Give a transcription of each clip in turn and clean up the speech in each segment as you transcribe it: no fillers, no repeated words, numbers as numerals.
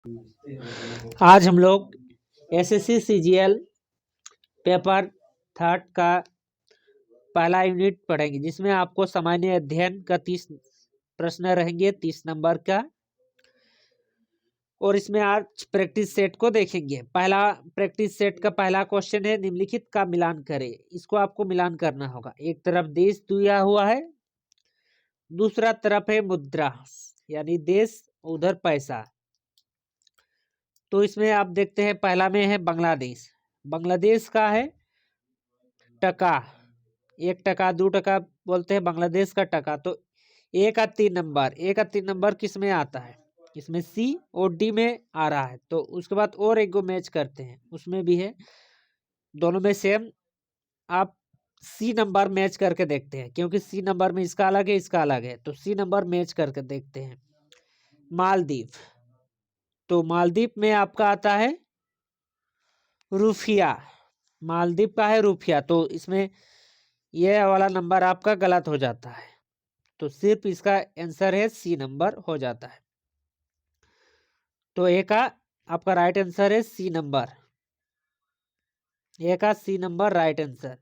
आज हम लोग एसएससी सीजीएल पेपर थर्ड का पहला यूनिट पढ़ेंगे, जिसमें आपको सामान्य अध्ययन का 30 प्रश्न रहेंगे, 30 नंबर का। और इसमें आज प्रैक्टिस सेट को देखेंगे। पहला प्रैक्टिस सेट का पहला क्वेश्चन है, निम्नलिखित का मिलान करें। इसको आपको मिलान करना होगा। एक तरफ देश दिया हुआ है, दूसरा तरफ है मुद्रा यानी देश, उधर पैसा। तो इसमें आप देखते हैं, पहला में है बांग्लादेश। बांग्लादेश का है टका, 1 टका 2 टका बोलते हैं बांग्लादेश का टका। तो ए का 3 नंबर किस में आता है? इसमें सी और डी में आ रहा है। तो उसके बाद और एक को मैच करते हैं, उसमें भी है, दोनों में सेम। आप सी नंबर मैच करके देखते हैं, क्योंकि सी नंबर में इसका अलग है, इसका अलग है। तो सी नंबर मैच करके देखते हैं। मालदीव, तो मालदीव में आपका आता है रुपया। मालदीव का है रुपया, तो इसमें यह वाला नंबर आपका गलत हो जाता है। तो सिर्फ इसका आंसर है सी नंबर हो जाता है। तो ए का आपका राइट आंसर है सी नंबर। ए का सी नंबर राइट आंसर।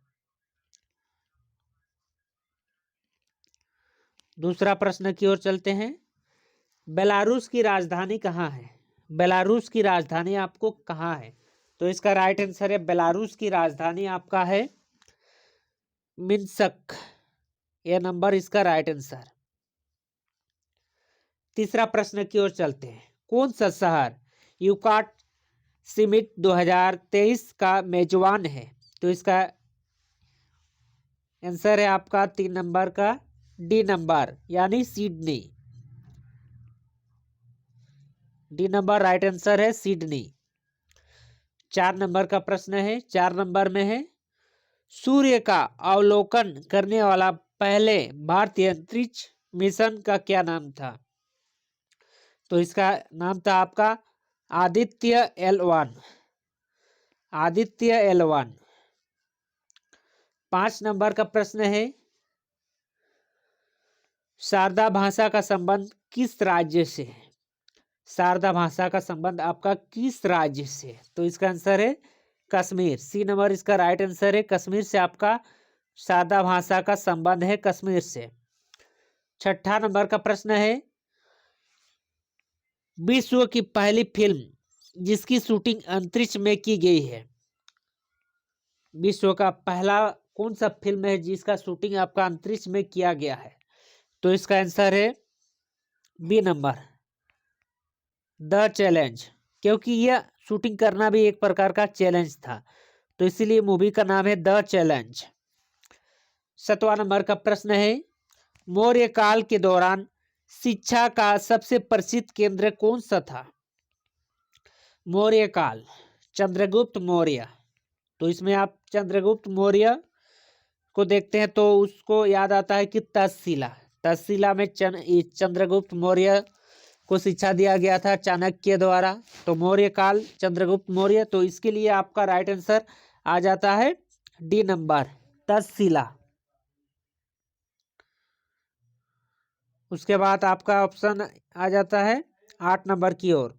दूसरा प्रश्न की ओर चलते हैं। बेलारूस की राजधानी कहाँ है? बेलारूस की राजधानी आपको कहाँ है? तो इसका राइट आंसर है, बेलारूस की राजधानी आपका है मिन्स्क। यह नंबर इसका राइट आंसर। तीसरा प्रश्न की ओर चलते हैं। कौन सा शहर यूकाट समिट 2023 का मेजबान है? तो इसका आंसर है आपका 3 नंबर का डी नंबर यानी Sydney. D number right answer है, सिडनी। 4 नंबर का प्रश्न है। 4 नंबर में है, सूर्य का अवलोकन करने वाला पहले भारतीय अंतरिक्ष मिशन का क्या नाम था? तो इसका नाम था आपका Aditya L1। Aditya L1। 5 number का प्रश्न है, शारदा भाषा का संबंध किस राज्य से है? शारदा भाषा का संबंध आपका किस राज्य से? तो इसका आंसर है कश्मीर। सी नंबर इसका राइट आंसर है, कश्मीर से आपका शारदा भाषा का संबंध है, कश्मीर से। 6ठा नंबर का प्रश्न है, विश्व की पहली फिल्म जिसकी शूटिंग अंतरिक्ष में की गई है। विश्व का पहला कौन सा फिल्म है जिसका शूटिंग आपका अंतरिक्ष में किया गया है? तो इसका आंसर है बी नंबर, द चैलेंज। क्योंकि यह शूटिंग करना भी एक प्रकार का चैलेंज था, तो इसीलिए मूवी का नाम है द चैलेंज। 7वां नंबर का प्रश्न है, मौर्य काल के दौरान शिक्षा का सबसे प्रसिद्ध केंद्र कौन सा था? मौर्य काल, चंद्रगुप्त मौर्य। तो इसमें आप चंद्रगुप्त मौर्य को देखते हैं तो उसको याद आता है कि तक्षशिला। तक्षशिला में चंद्रगुप्त मौर्य को शिक्षा दिया गया था चाणक्य द्वारा। तो मौर्य काल, चंद्रगुप्त मौर्य। तो इसके लिए आपका राइट आंसर आ जाता है डी नंबर, तक्षशिला। उसके बाद आपका ऑप्शन आ जाता है 8 नंबर की ओर।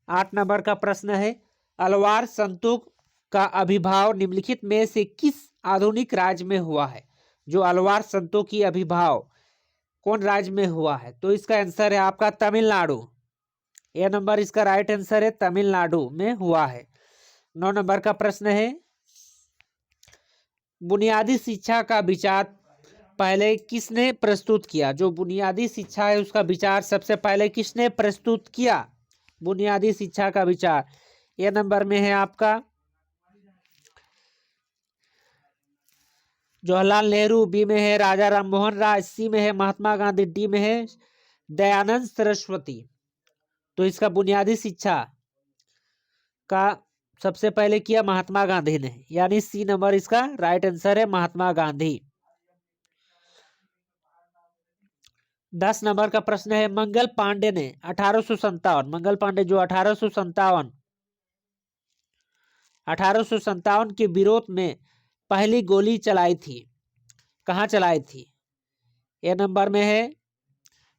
8 नंबर का प्रश्न है, अलवार संतूक का आविर्भाव निम्नलिखित में से किस आधुनिक राज्य में हुआ है? जो अलवार संतों की आविर्भाव कौन राज्य में हुआ है? तो इसका आंसर है आपका तमिलनाडु। यह नंबर इसका राइट आंसर है, तमिलनाडु में हुआ है। 9 नंबर का प्रश्न है, बुनियादी शिक्षा का विचार पहले किसने प्रस्तुत किया? जो बुनियादी शिक्षा है उसका विचार सबसे पहले किसने प्रस्तुत किया? बुनियादी शिक्षा का विचार। यह नंबर में है आपका जवाहरलाल नेहरू, बी में है राजा राममोहन राय, सी में है महात्मा गांधी, डी में है दयानंद सरस्वती। तो इसका बुनियादी शिक्षा का सबसे पहले किया महात्मा गांधी ने, यानी सी नंबर इसका राइट आंसर है, महात्मा गांधी। 10 नंबर का प्रश्न है, मंगल पांडे ने 1857, मंगल पांडे जो 1857 के विरोध में पहली गोली चलाई थी, कहां चलाई थी? यह नंबर में है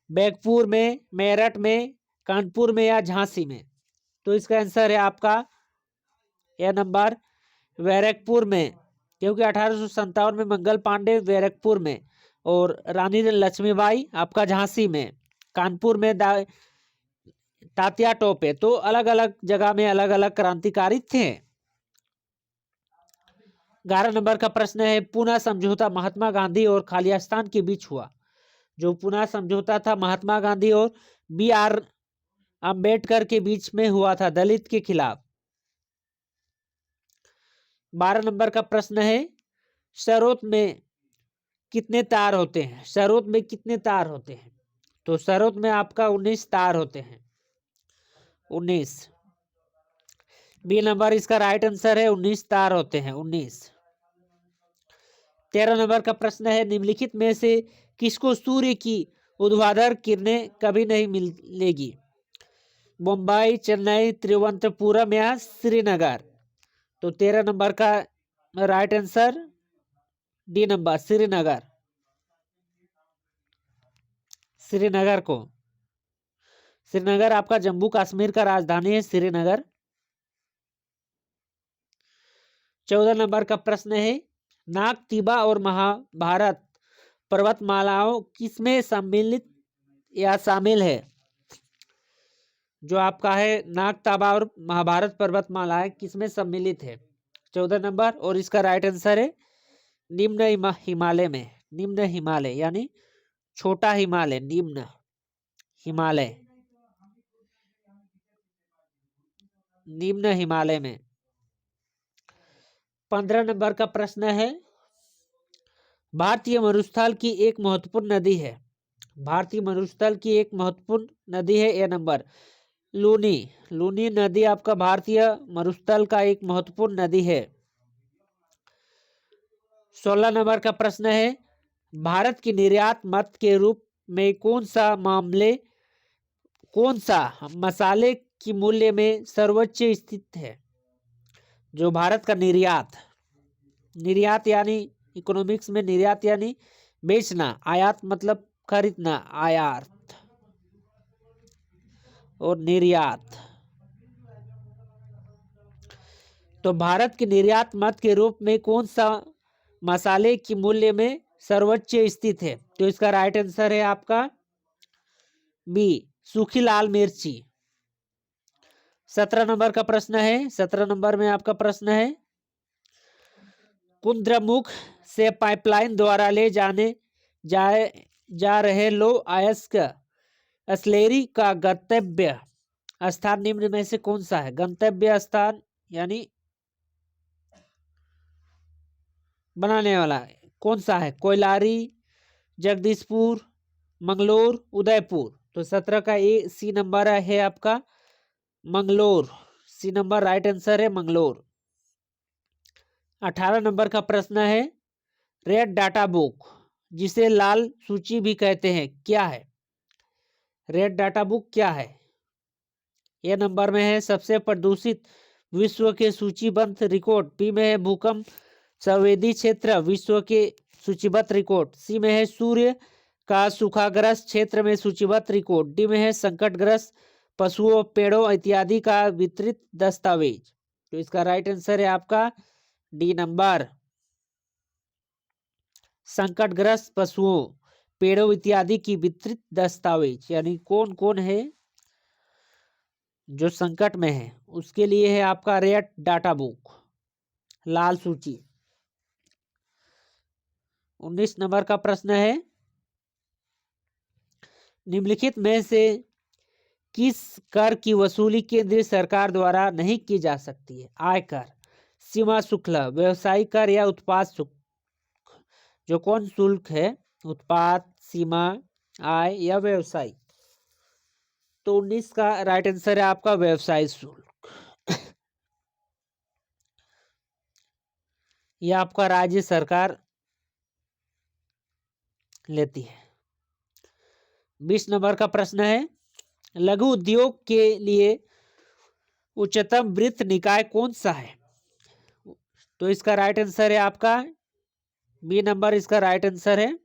बैगपुर में, मेरठ में, कानपुर में या झांसी में? तो इसका आंसर है आपका ए नंबर बैरकपुर में, क्योंकि 1857 में मंगल पांडे बैरकपुर में और रानी लक्ष्मीबाई आपका झांसी में, कानपुर में तात्या टोपे। तो अलग अलग जगह में अलग अलग क्रांतिकारी थे। 11 नंबर का प्रश्न है, पूना समझौता महात्मा गांधी और खालिस्तान के बीच हुआ। जो पूना समझौता था महात्मा गांधी और B.R. अंबेडकर के बीच में हुआ था, दलित के खिलाफ। 12 नंबर का प्रश्न है, सरोद में कितने तार होते हैं? सरोद में कितने तार होते हैं? तो सरोद में आपका 19 तार होते हैं, 19। बी नंबर इसका राइट आंसर है, 19 तार होते हैं, 19। 13 नंबर का प्रश्न है, निम्नलिखित में से किसको सूर्य की ऊर्ध्वाधर किरणें कभी नहीं मिलेगी? मुंबई, चेन्नई, तिरुवनंतपुरम या श्रीनगर? तो 13 नंबर का right answer D number, Srinagar. Srinagar आपका जम्मू कश्मीर का राजधानी है, श्रीनगर। 14 नंबर का प्रश्न है, नागतिबा और महाभारत पर्वतमालाओं किसमें सम्मिलित या शामिल है? जो आपका है नागताबा और महाभारत पर्वतमालाएं किसमें सम्मिलित है? 14 नंबर, और इसका राइट आंसर है निम्न हिमालय में। निम्न हिमालय यानी छोटा हिमालय, निम्न हिमालय, निम्न हिमालय में। 15 नंबर का प्रश्न है, भारतीय मरुस्थल की एक महत्वपूर्ण नदी है। भारतीय मरुस्थल की एक महत्वपूर्ण नदी है, ए नंबर लूनी। लूनी नदी आपका भारतीय मरुस्थल का एक महत्वपूर्ण नदी है। 16 नंबर का प्रश्न है, भारत की निर्यात मद के रूप में कौन सा मसाले की मूल्य में सर्वोच्च स्थित है? जो भारत का निर्यात यानी इकोनॉमिक्स में निर्यात यानी बेचना, आयात मतलब खरीदना, आयात और निर्यात। तो भारत की निर्यात मद के रूप में कौन सा मसाले की मूल्य में सर्वोच्च स्थित है? तो इसका राइट आंसर है आपका बी, सूखी लाल मिर्ची। 17 नंबर का प्रश्न है, 17 नंबर में आपका प्रश्न है, कुद्रेमुख से पाइपलाइन द्वारा ले जा रहे लो अयस्क स्लेरी का गंतव्य स्थान निम्न में से कौन सा है? गंतव्य स्थान यानी बनाने वाला कौन सा है? कोयलारी, जगदीशपुर, मंगलोर, उदयपुर? तो 17 का सी नंबर है आपका Mangalore. C number right answer है मंगलोर। 18 नंबर का प्रश्न है, रेड डाटा बुक जिसे लाल सूची भी कहते हैं क्या है? रेड डाटा बुक क्या है? ए नंबर में है सबसे प्रदूषित विश्व के सूचीबद्ध रिकॉर्ड। बी में है भूकंप संवेदी क्षेत्र विश्व के सूचीबद्ध रिकॉर्ड। सी में है सूर्य का सूखाग्रस्त क्षेत्र में सूचीबद्ध रिकॉर्ड। डी में है संकटग्रस्त पशुओं, पेड़ों इत्यादि का वितरित दस्तावेज। तो इसका राइट आंसर है आपका डी नंबर, संकटग्रस्त पशुओं, पेड़ों इत्यादि की वितरित दस्तावेज। यानी कौन कौन है जो संकट में है, उसके लिए है आपका रेड डाटा बुक, लाल सूची। 19 नंबर का प्रश्न है, निम्नलिखित में से किस कर की वसूली केंद्रीय सरकार द्वारा नहीं की जा सकती है? आयकर, सीमा शुल्क, व्यवसायिक कर या उत्पाद शुल्क? जो कौन शुल्क है? उत्पाद, सीमा, आय या व्यवसाय? तो 19 का राइट आंसर है आपका व्यवसाय शुल्क। यह आपका राज्य सरकार लेती है। 20 नंबर का प्रश्न है, लघु उद्योग के लिए उच्चतम वित्त निकाय कौन सा है? तो इसका राइट आंसर है आपका बी नंबर, इसका राइट आंसर है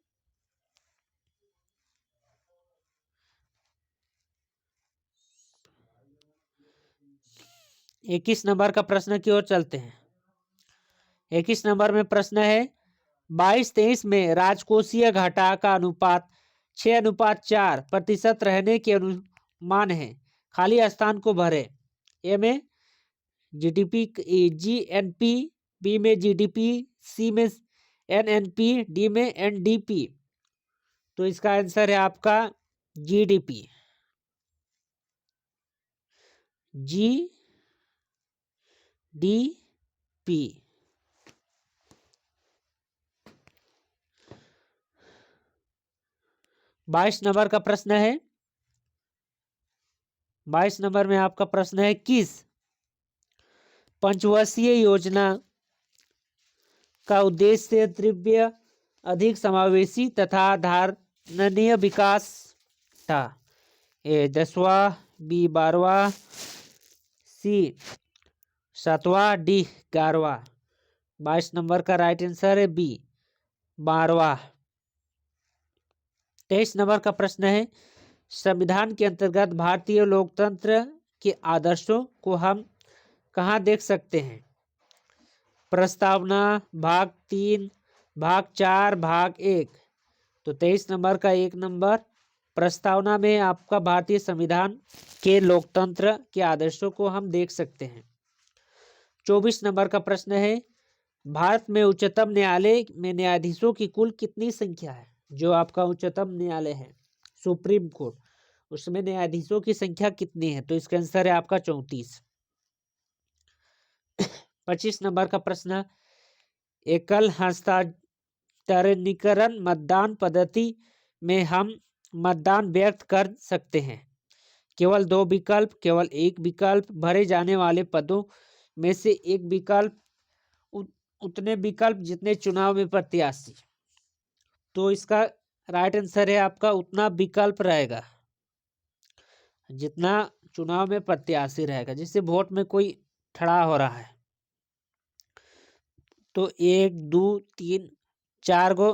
21 नंबर का प्रश्न की ओर चलते हैं। 21 नंबर में प्रश्न है 22-23 में राजकोषीय घाटा का अनुपात 6:4% रहने के अनुमान है, खाली स्थान को भरे। ए में जीडीपी, जीएनपी, बी में जीडीपी, सी में एनएनपी, डी में एनडीपी। तो इसका आंसर है आपका GDP, G D P. 22 number का प्रश्न है। 22 नंबर में आपका प्रश्न है किस पंचवर्षीय योजना का उद्देश्य तीव्र, अधिक समावेशी तथा धारणीय विकास था। ए 10वां, बी 12वां, सी 7वां, डी 11वां। 22 नंबर का राइट आंसर है बी 12वां। 23 नंबर का प्रश्न है संविधान के अंतर्गत भारतीय लोकतंत्र के आदर्शों को हम कहाँ देख सकते हैं? प्रस्तावना, भाग 3, भाग 4, भाग 1। तो 23 नंबर का 1 नंबर प्रस्तावना में आपका भारतीय संविधान के लोकतंत्र के आदर्शों को हम देख सकते हैं। 24 नंबर का प्रश्न है भारत में उच्चतम न्यायालय में न्यायाधीशों की कुल कितनी संख्या है? जो आपका उच्चतम न्यायालय है, सुप्रीम कोर्ट, उसमें न्यायाधीशों की संख्या कितनी है? तो इसका आंसर है आपका 34। 25 नंबर का प्रश्न एकल हस्तांतरणीकरण मतदान पद्धति में हम मतदान व्यक्त कर सकते हैं। केवल 2 विकल्प, केवल 1 विकल्प, भरे जाने वाले पदों में से एक विकल्प, उतने विकल्प जितने चुनाव में प्रत्याशी। तो इसका राइट आंसर है आपका उतना विकल्प रहेगा जितना चुनाव में प्रत्याशी रहेगा। जैसे वोट में कोई खड़ा हो रहा है तो 1, 2, 3, 4 गो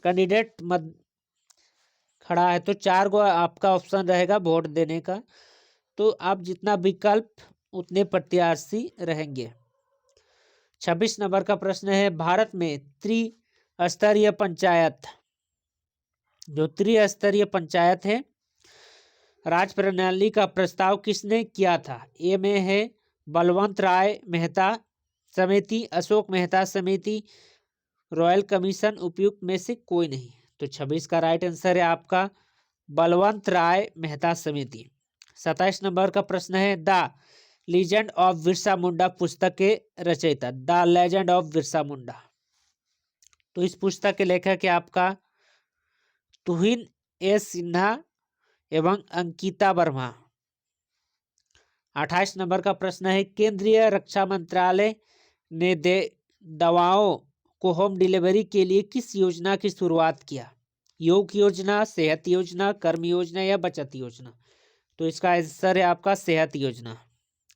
कैंडिडेट मत खड़ा है तो 4 गो आपका ऑप्शन रहेगा वोट देने का। तो आप जितना विकल्प उतने प्रत्याशी रहेंगे। 26 नंबर का प्रश्न है भारत में त्रिस्तरीय पंचायत, जो त्रिस्तरीय पंचायत है, राज प्रणाली का प्रस्ताव किसने किया था? ए में है बलवंत राय मेहता समिति, अशोक मेहता समिति, रॉयल कमीशन, उपयुक्त में से कोई नहीं। तो 26 का राइट आंसर है आपका बलवंत राय मेहता समिति। 27 नंबर का प्रश्न है the legend of Birsa Munda पुस्तक के रचयिता, the legend of Birsa Munda. तो इस पुस्तक के लेखक है आपका तुहिन एस सिन्हा एवं अंकिता वर्मा। 28 नंबर का प्रश्न है केंद्रीय रक्षा मंत्रालय ने दवाओं को होम डिलीवरी के लिए किस योजना की शुरुआत किया? योग योजना, सेहत योजना, कर्म योजना या बचत योजना। तो इसका आंसर है आपका सेहत योजना।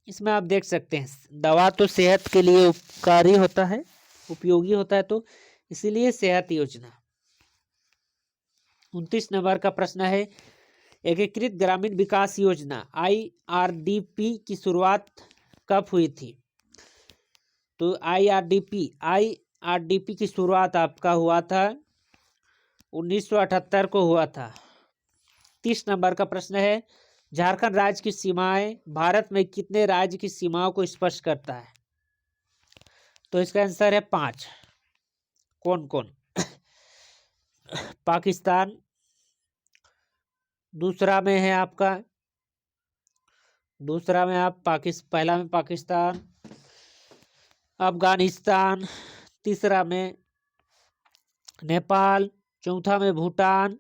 इसमें आप देख सकते हैं दवा तो सेहत के लिए उपकारी होता है, उपयोगी होता है, तो इसीलिए सेहत योजना। 29 नंबर का प्रश्न है एकीकृत ग्रामीण विकास योजना IRDP की शुरुआत कब हुई थी? तो IRDP की शुरुआत आपका हुआ था 1978 को हुआ था। 30 नंबर का प्रश्न है झारखंड राज्य की सीमाएं भारत में कितने राज्य की सीमाओं को स्पर्श करता है? तो इसका आंसर है 5। कौन कौन? पाकिस्तान, दूसरा में है आपका पहला में पाकिस्तान, अफगानिस्तान, तीसरा में नेपाल, चौथा में भूटान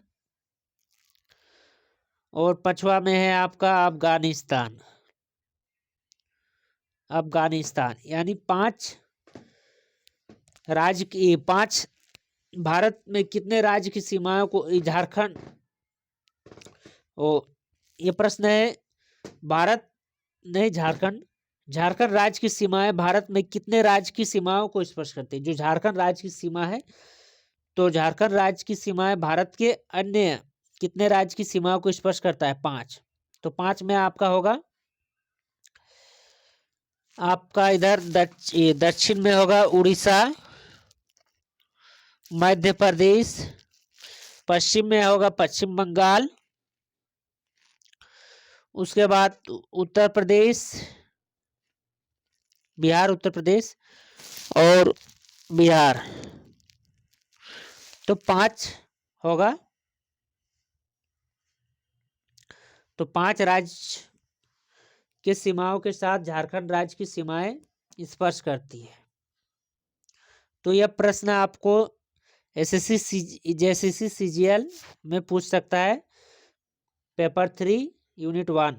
और पांचवा में है आपका अफगानिस्तान। यानी 5 राज्य की 5 भारत में कितने राज्य की सीमाओं को झारखंड, ये प्रश्न है भारत नहीं झारखंड राज्य की सीमाएं भारत में कितने राज्य की सीमाओं को स्पर्श करती है? जो झारखंड राज्य की सीमा है, तो झारखंड राज्य की सीमाएं भारत के अन्य कितने राज्य की सीमाओं को स्पर्श करता है? 5। तो 5 में आपका होगा आपका इधर दक्षिण में होगा उड़ीसा, मध्य प्रदेश, पश्चिम में होगा पश्चिम बंगाल, उसके बाद उत्तर प्रदेश, बिहार, उत्तर प्रदेश और बिहार। तो 5 होगा। तो 5 राज्य के सीमाओं के साथ झारखंड राज्य की सीमाएं स्पर्श करती है। तो यह प्रश्न आपको एसएससी सीजीएल में पूछ सकता है, पेपर 3 यूनिट 1।